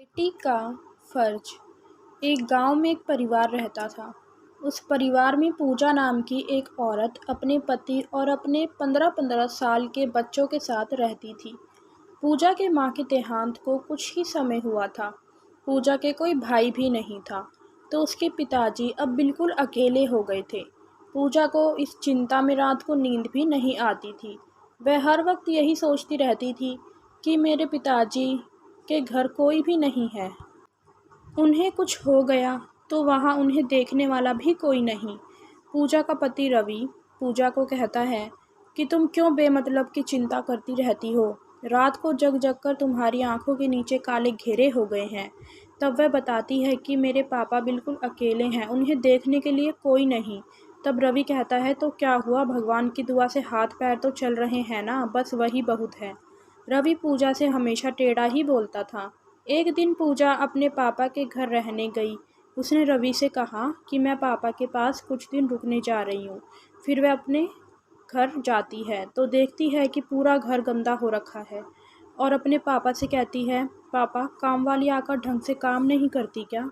बेटी का फर्ज। एक गांव में एक परिवार रहता था। उस परिवार में पूजा नाम की एक औरत अपने पति और अपने 15-15 साल के बच्चों के साथ रहती थी। पूजा के मां के देहांत को कुछ ही समय हुआ था। पूजा के कोई भाई भी नहीं था, तो उसके पिताजी अब बिल्कुल अकेले हो गए थे। पूजा को इस चिंता में रात को नींद भी नहीं आती थी। वह हर वक्त यही सोचती रहती थी कि मेरे पिताजी के घर कोई भी नहीं है। उन्हें कुछ हो गया तो वहाँ उन्हें देखने वाला भी कोई नहीं। पूजा का पति रवि पूजा को कहता है कि तुम क्यों बेमतलब की चिंता करती रहती हो। रात को जग जग कर तुम्हारी आंखों के नीचे काले घेरे हो गए हैं। तब वह बताती है कि मेरे पापा बिल्कुल अकेले हैं, उन्हें देखने के लिए कोई नहीं। तब रवि कहता है तो क्या हुआ, भगवान की दुआ से हाथ पैर तो चल रहे हैं ना, बस वही बहुत है। रवि पूजा से हमेशा टेढ़ा ही बोलता था। एक दिन पूजा अपने पापा के घर रहने गई। उसने रवि से कहा कि मैं पापा के पास कुछ दिन रुकने जा रही हूँ। फिर वह अपने घर जाती है तो देखती है कि पूरा घर गंदा हो रखा है और अपने पापा से कहती है, पापा काम वाली आकर ढंग से काम नहीं करती क्या।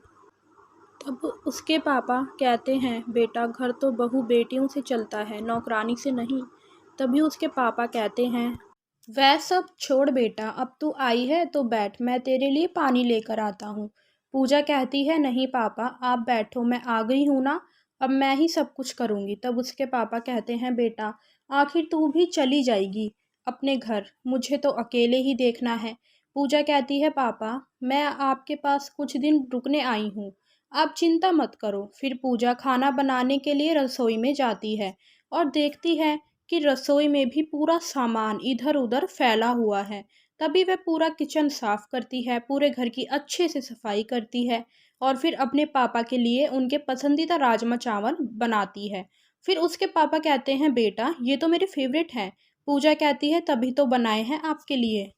तब उसके पापा कहते हैं, बेटा घर तो बहू बेटियों से चलता है, नौकरानी से नहीं। तभी उसके पापा कहते हैं, वह सब छोड़ बेटा, अब तू आई है तो बैठ, मैं तेरे लिए पानी लेकर आता हूँ। पूजा कहती है, नहीं पापा आप बैठो, मैं आ गई हूँ ना, अब मैं ही सब कुछ करूँगी। तब उसके पापा कहते हैं, बेटा आखिर तू भी चली जाएगी अपने घर, मुझे तो अकेले ही देखना है। पूजा कहती है, पापा मैं आपके पास कुछ दिन रुकने आई हूँ, आप चिंता मत करो। फिर पूजा खाना बनाने के लिए रसोई में जाती है और देखती है कि रसोई में भी पूरा सामान इधर उधर फैला हुआ है। तभी वह पूरा किचन साफ करती है, पूरे घर की अच्छे से सफाई करती है और फिर अपने पापा के लिए उनके पसंदीदा राजमा चावल बनाती है। फिर उसके पापा कहते हैं, बेटा ये तो मेरे फेवरेट हैं। पूजा कहती है, तभी तो बनाए हैं आपके लिए।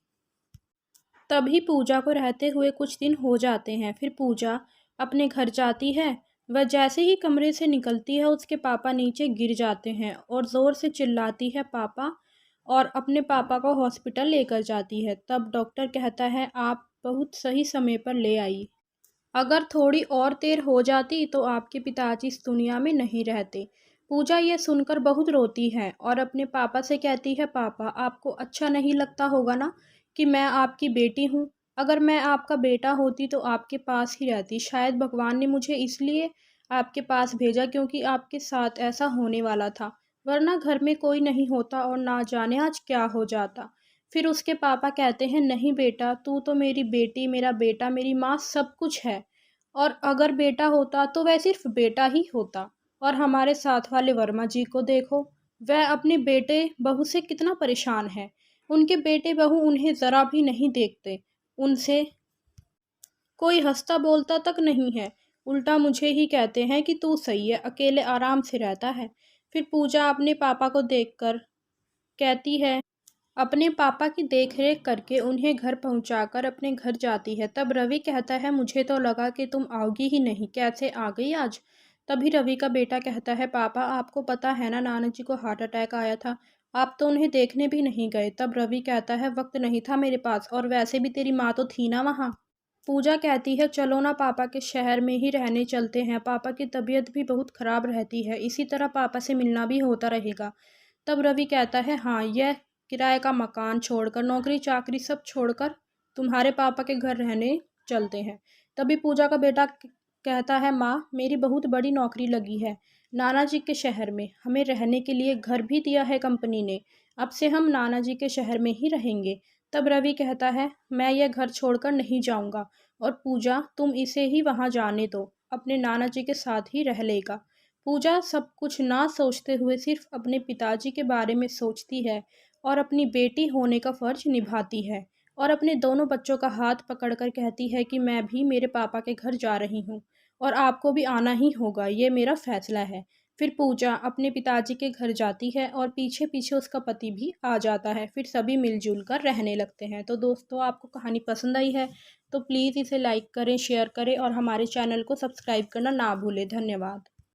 तभी पूजा को रहते हुए कुछ दिन हो जाते हैं। फिर पूजा अपने घर जाती है। वह जैसे ही कमरे से निकलती है उसके पापा नीचे गिर जाते हैं और ज़ोर से चिल्लाती है पापा, और अपने पापा को हॉस्पिटल लेकर जाती है। तब डॉक्टर कहता है, आप बहुत सही समय पर ले आई, अगर थोड़ी और देर हो जाती तो आपके पिताजी इस दुनिया में नहीं रहते। पूजा ये सुनकर बहुत रोती है और अपने पापा से कहती है, पापा आपको अच्छा नहीं लगता होगा ना कि मैं आपकी बेटी हूँ। अगर मैं आपका बेटा होती तो आपके पास ही रहती। शायद भगवान ने मुझे इसलिए आपके पास भेजा क्योंकि आपके साथ ऐसा होने वाला था, वरना घर में कोई नहीं होता और ना जाने आज क्या हो जाता। फिर उसके पापा कहते हैं, नहीं बेटा तू तो मेरी बेटी, मेरा बेटा, मेरी माँ सब कुछ है। और अगर बेटा होता तो वह सिर्फ बेटा ही होता। और हमारे साथ वाले वर्मा जी को देखो, वह अपने बेटे बहू से कितना परेशान है। उनके बेटे बहू उन्हें ज़रा भी नहीं देखते, उनसे कोई हंसता बोलता तक नहीं है, उल्टा मुझे ही कहते हैं कि तू सही है, अकेले आराम से रहता है। फिर पूजा अपने पापा को देखकर कहती है, अपने पापा की देखरेख करके उन्हें घर पहुंचाकर अपने घर जाती है। तब रवि कहता है, मुझे तो लगा कि तुम आओगी ही नहीं, कैसे आ गई आज। तभी रवि का बेटा कहता है, पापा आपको पता है ना नाना जी को हार्ट अटैक आया था, आप तो उन्हें देखने भी नहीं गए। तब रवि कहता है, वक्त नहीं था मेरे पास, और वैसे भी तेरी माँ तो थी ना वहाँ। पूजा कहती है, चलो ना पापा के शहर में ही रहने चलते हैं, पापा की तबीयत भी बहुत ख़राब रहती है, इसी तरह पापा से मिलना भी होता रहेगा। तब रवि कहता है, हाँ यह किराए का मकान छोड़कर, नौकरी चाकरी सब छोड़कर तुम्हारे पापा के घर रहने चलते हैं। तभी पूजा का बेटा कहता है, माँ मेरी बहुत बड़ी नौकरी लगी है नाना जी के शहर में, हमें रहने के लिए घर भी दिया है कंपनी ने, अब से हम नाना जी के शहर में ही रहेंगे। तब रवि कहता है, मैं यह घर छोड़कर नहीं जाऊंगा, और पूजा तुम इसे ही वहाँ जाने दो, अपने नाना जी के साथ ही रह लेगा। पूजा सब कुछ ना सोचते हुए सिर्फ अपने पिताजी के बारे में सोचती है और अपनी बेटी होने का फ़र्ज निभाती है, और अपने दोनों बच्चों का हाथ पकड़कर कहती है कि मैं भी मेरे पापा के घर जा रही हूँ और आपको भी आना ही होगा, ये मेरा फ़ैसला है। फिर पूजा अपने पिताजी के घर जाती है और पीछे पीछे उसका पति भी आ जाता है। फिर सभी मिलजुल कर रहने लगते हैं। तो दोस्तों आपको कहानी पसंद आई है तो प्लीज़ इसे लाइक करें, शेयर करें और हमारे चैनल को सब्सक्राइब करना ना भूलें। धन्यवाद।